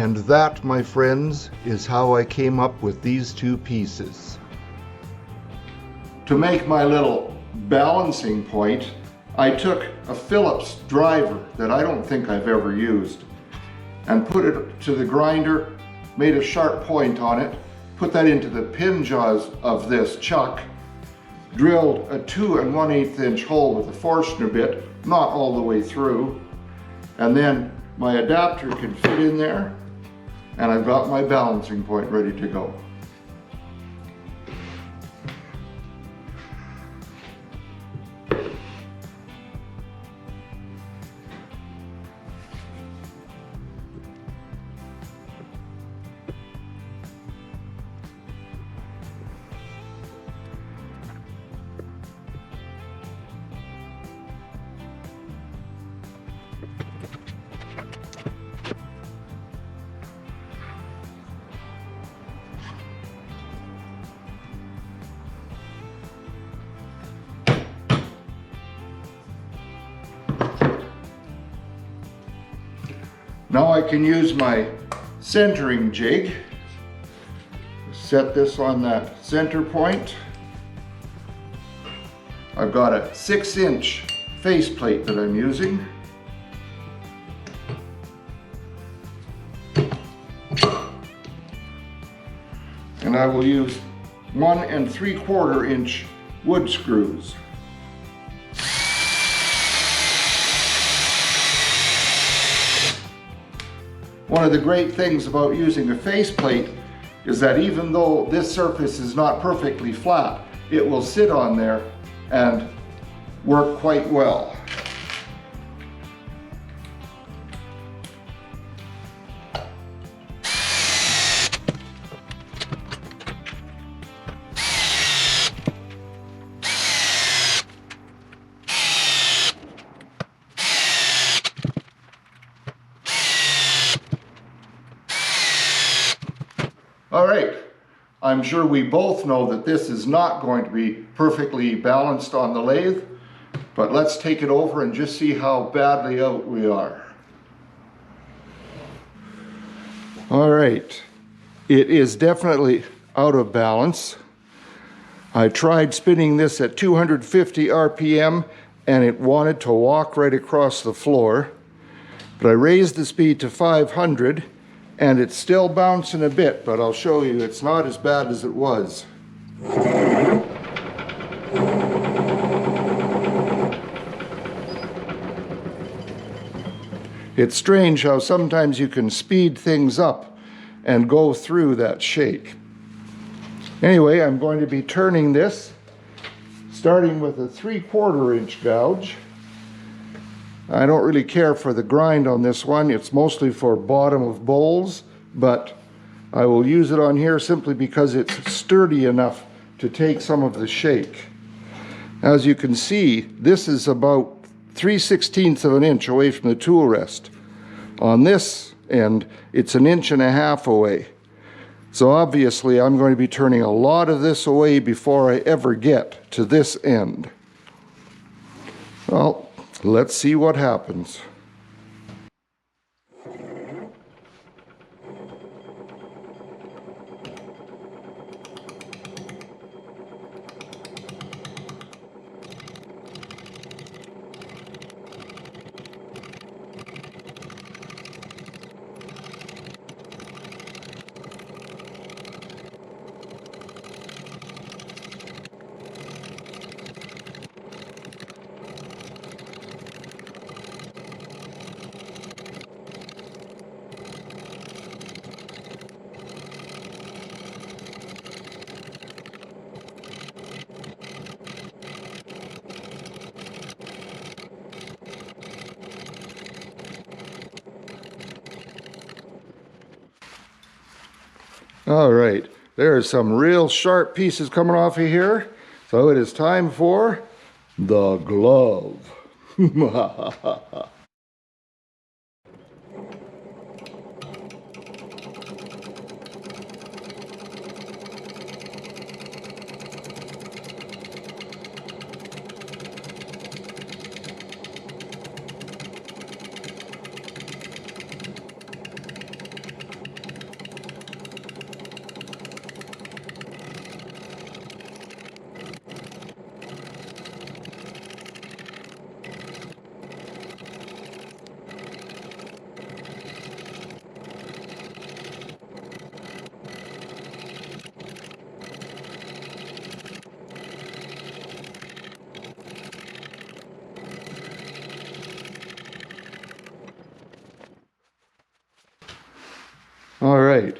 And that, my friends, is how I came up with these two pieces. To make my little balancing point, I took a Phillips driver that I don't think I've ever used and put it to the grinder, made a sharp point on it, put that into the pin jaws of this chuck, drilled a 2 1/8 inch hole with a Forstner bit, not all the way through, and then my adapter can fit in there, and I've got my balancing point ready to go. Now I can use my centering jig, set this on that center point. I've got a 6-inch faceplate that I'm using. And I will use 1 3/4 inch wood screws. One of the great things about using a faceplate is that even though this surface is not perfectly flat, it will sit on there and work quite well. All right, I'm sure we both know that this is not going to be perfectly balanced on the lathe, but let's take it over and just see how badly out we are. All right, it is definitely out of balance. I tried spinning this at 250 RPM and it wanted to walk right across the floor, but I raised the speed to 500 and it's still bouncing a bit, but I'll show you it's not as bad as it was. It's strange how sometimes you can speed things up and go through that shake. Anyway, I'm going to be turning this, starting with a 3/4 inch gouge. I don't really care for the grind on this one. It's mostly for bottom of bowls, but I will use it on here simply because it's sturdy enough to take some of the shake. As you can see, this is about 3/16 of an inch away from the tool rest. On this end, it's 1.5 inches away. So obviously I'm going to be turning a lot of this away before I ever get to this end. Well, let's see what happens. All right, there are some real sharp pieces coming off of here. So it is time for the glove. All right,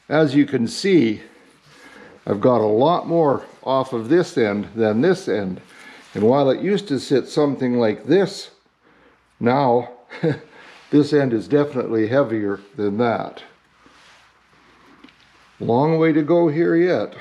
as you can see, I've got a lot more off of this end than this end. And while it used to sit something like this, now this end is definitely heavier than that. Long way to go here yet.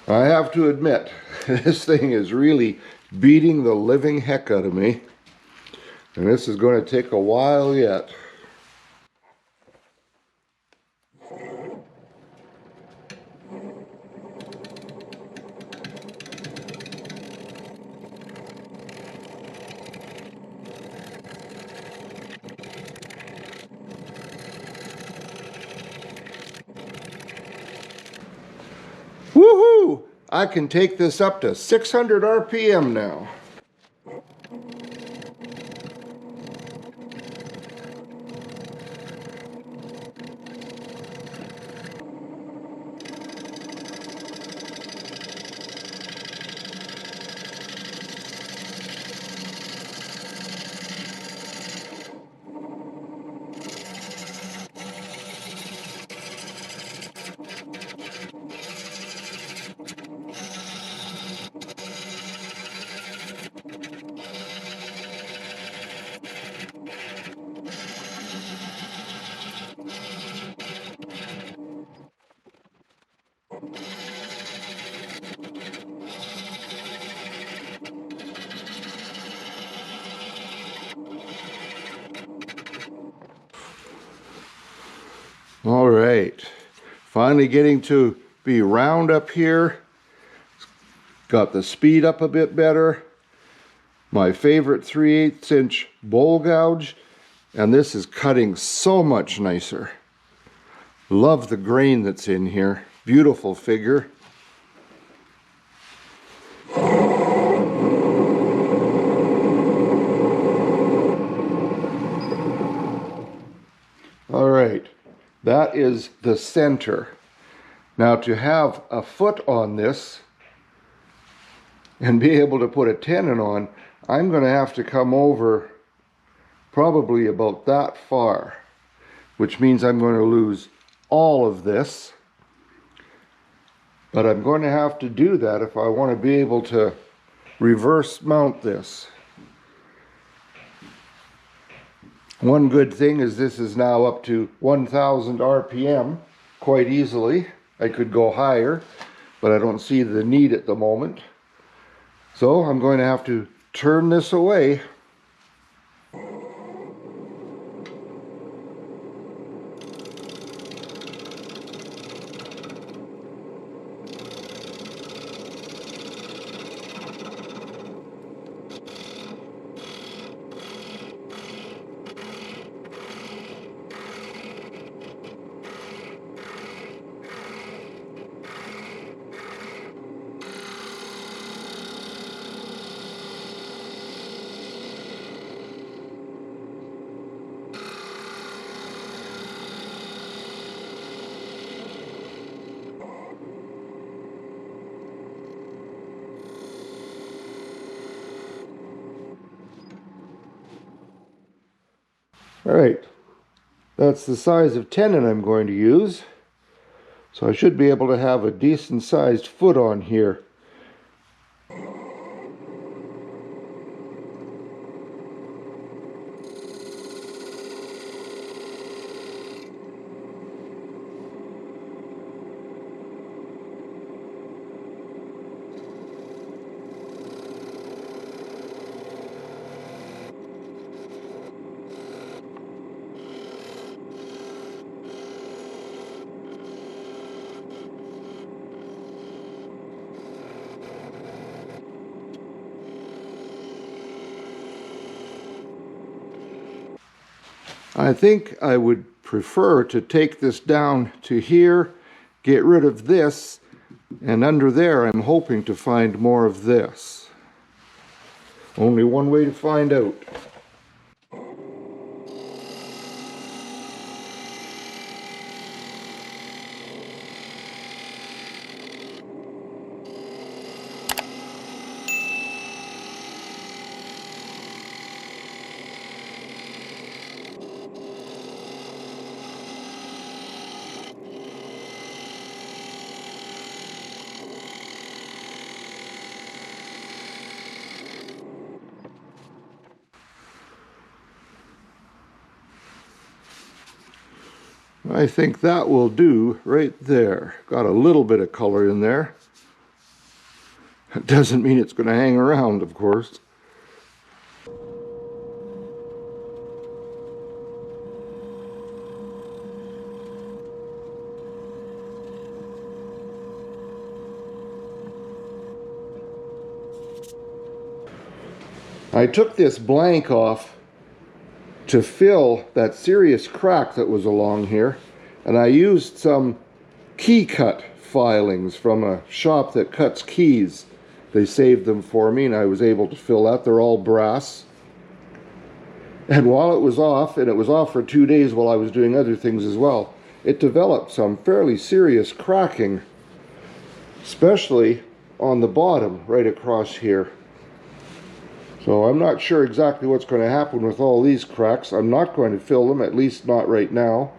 I have to admit, this thing is really beating the living heck out of me. And this is going to take a while yet. Woohoo! I can take this up to 600 RPM now. All right, finally getting to be round up here. Got the speed up a bit better. My favorite 3/8 inch bowl gouge, and this is cutting so much nicer. Love the grain that's in here. Beautiful figure. All right, that is the center. Now to have a foot on this and be able to put a tenon on, I'm going to have to come over probably about that far, which means I'm going to lose all of this. But I'm going to have to do that if I want to be able to reverse mount this. One good thing is this is now up to 1000 RPM quite easily. I could go higher, but I don't see the need at the moment. So I'm going to have to turn this away. All right, that's the size of tenon I'm going to use. So I should be able to have a decent sized foot on here. I think I would prefer to take this down to here, get rid of this, and under there I'm hoping to find more of this. Only one way to find out. I think that will do right there. Got a little bit of color in there. It doesn't mean it's going to hang around, of course. I took this blank off to fill that serious crack that was along here, and I used some key cut filings from a shop that cuts keys. They saved them for me and I was able to fill that. They're all brass. And while it was off, and it was off for 2 days while I was doing other things as well, it developed some fairly serious cracking, especially on the bottom right across here. So I'm not sure exactly what's going to happen with all these cracks. I'm not going to fill them, at least not right now.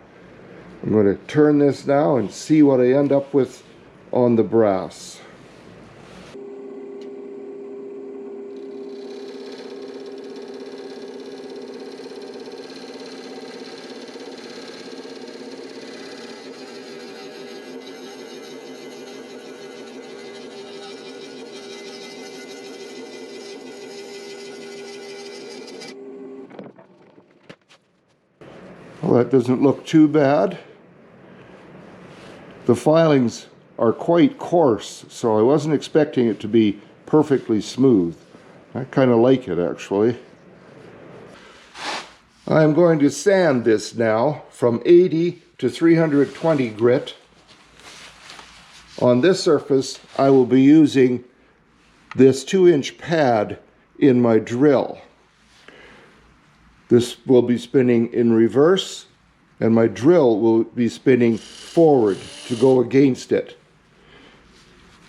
I'm going to turn this now and see what I end up with on the brass. Well, that doesn't look too bad. The filings are quite coarse, so I wasn't expecting it to be perfectly smooth. I kind of like it, actually. I'm going to sand this now from 80 to 320 grit. On this surface, I will be using this 2-inch pad in my drill. This will be spinning in reverse, and my drill will be spinning forward to go against it.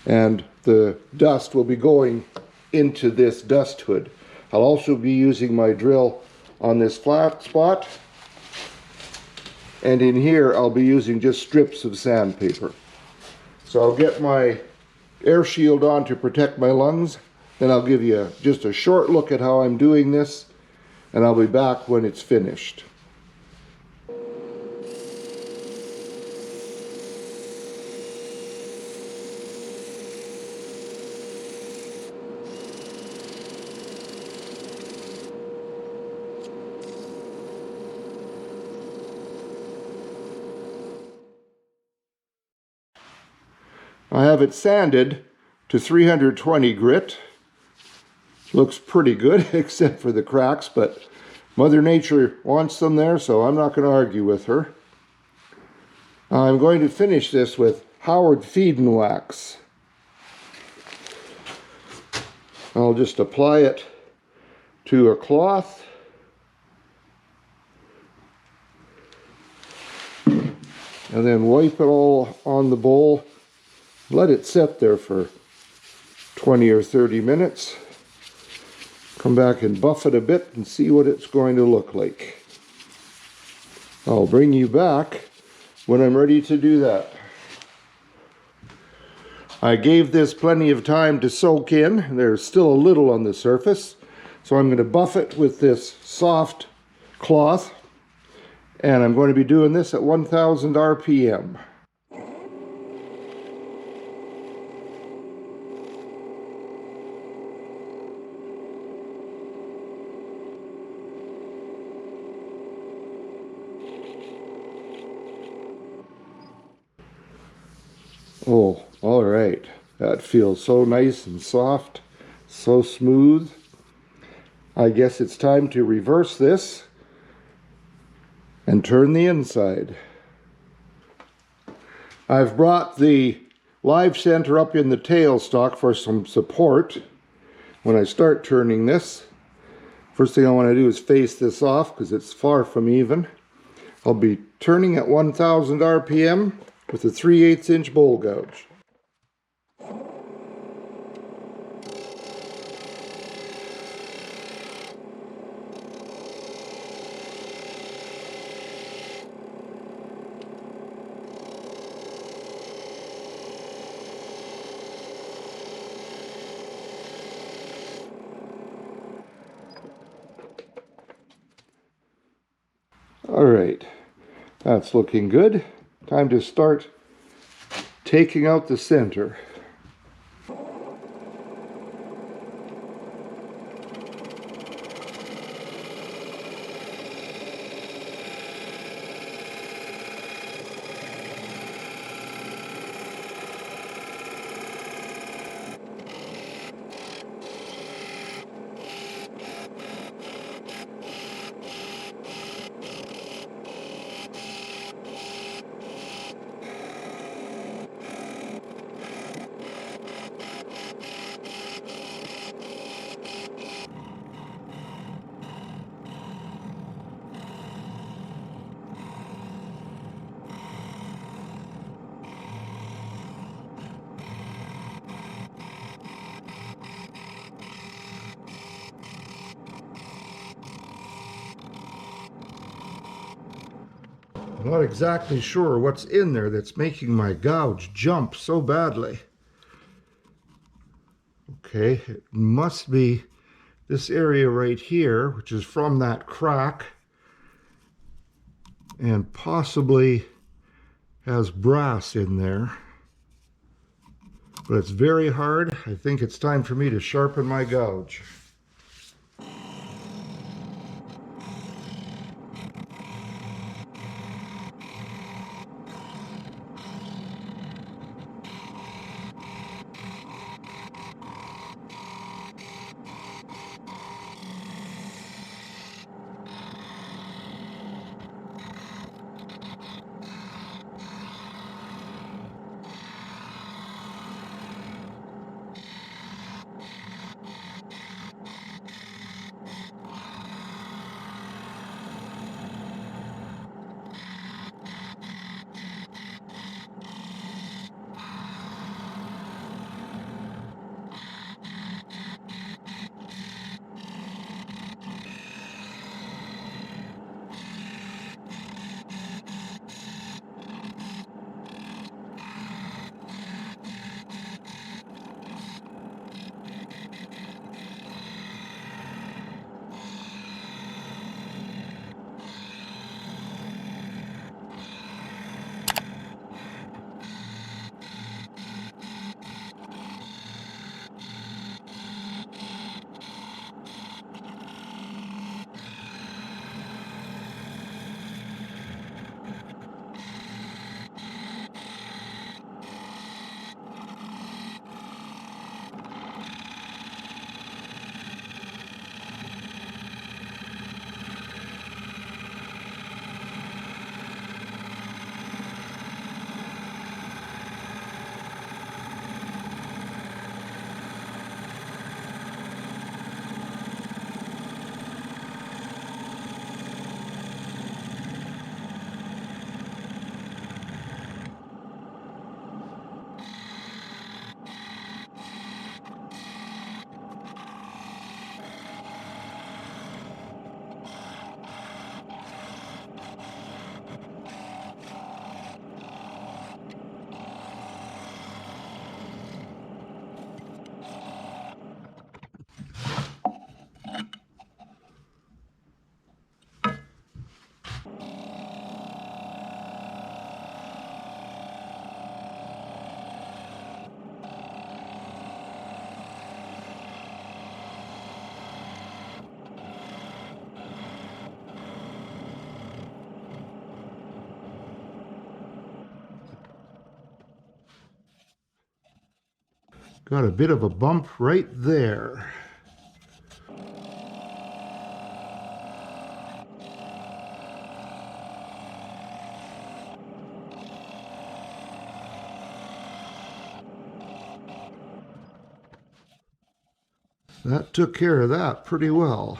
And the dust will be going into this dust hood. I'll also be using my drill on this flat spot, and in here I'll be using just strips of sandpaper. So I'll get my air shield on to protect my lungs, then I'll give you just a short look at how I'm doing this, and I'll be back when it's finished. I have it sanded to 320 grit. Looks pretty good, except for the cracks, but Mother Nature wants them there, so I'm not going to argue with her. I'm going to finish this with Howard Feed-N Wax. I'll just apply it to a cloth. And then wipe it all on the bowl. Let it sit there for 20 or 30 minutes. Come back and buff it a bit and see what it's going to look like. I'll bring you back when I'm ready to do that. I gave this plenty of time to soak in. There's still a little on the surface. So I'm going to buff it with this soft cloth. And I'm going to be doing this at 1000 RPM. Oh, all right. That feels so nice and soft, so smooth. I guess it's time to reverse this and turn the inside. I've brought the live center up in the tailstock for some support. When I start turning this, first thing I want to do is face this off because it's far from even. I'll be turning at 1000 RPM with a 3/8 inch bowl gouge. All right, that's looking good. Time to start taking out the center. I'm not exactly sure what's in there that's making my gouge jump so badly. Okay, it must be this area right here, which is from that crack, and possibly has brass in there. But it's very hard. I think it's time for me to sharpen my gouge. Got a bit of a bump right there. That took care of that pretty well.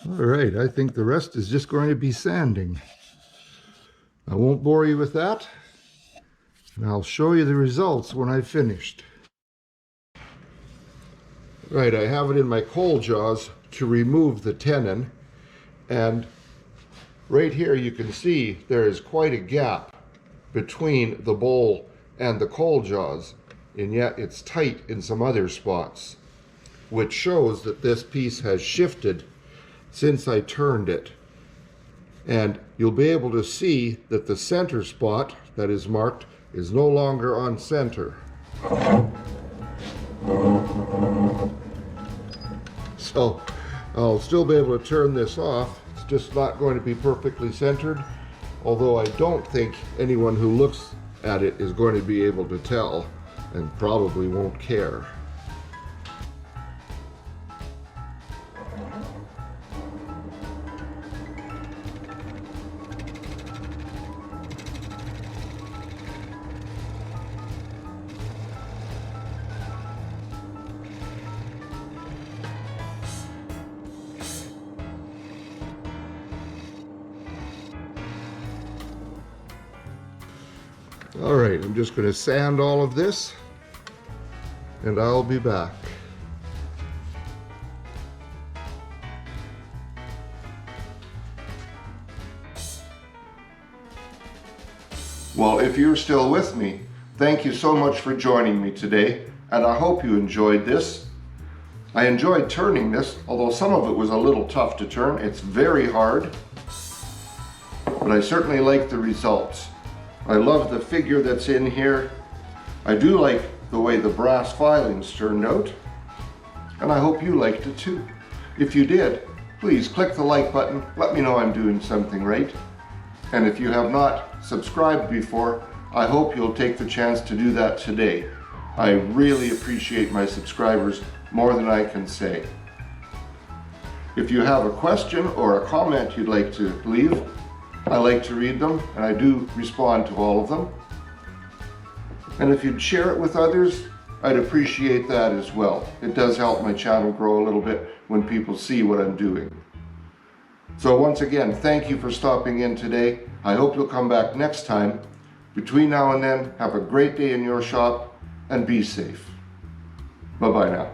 All right, I think the rest is just going to be sanding. I won't bore you with that, and I'll show you the results when I've finished. Right, I have it in my coal jaws to remove the tenon, and right here you can see there is quite a gap between the bowl and the coal jaws, and yet it's tight in some other spots, which shows that this piece has shifted since I turned it. And you'll be able to see that the center spot that is marked is no longer on center. So I'll still be able to turn this off. It's just not going to be perfectly centered, although I don't think anyone who looks at it is going to be able to tell and probably won't care. All right, I'm just going to sand all of this, and I'll be back. Well, if you're still with me, thank you so much for joining me today, and I hope you enjoyed this. I enjoyed turning this, although some of it was a little tough to turn. It's very hard, but I certainly like the results. I love the figure that's in here. I do like the way the brass filings turned out, and I hope you liked it too. If you did, please click the like button. Let me know I'm doing something right. And if you have not subscribed before, I hope you'll take the chance to do that today. I really appreciate my subscribers more than I can say. If you have a question or a comment you'd like to leave, I like to read them, and I do respond to all of them. And if you'd share it with others, I'd appreciate that as well. It does help my channel grow a little bit when people see what I'm doing. So once again, thank you for stopping in today. I hope you'll come back next time. Between now and then, have a great day in your shop and be safe. Bye-bye now.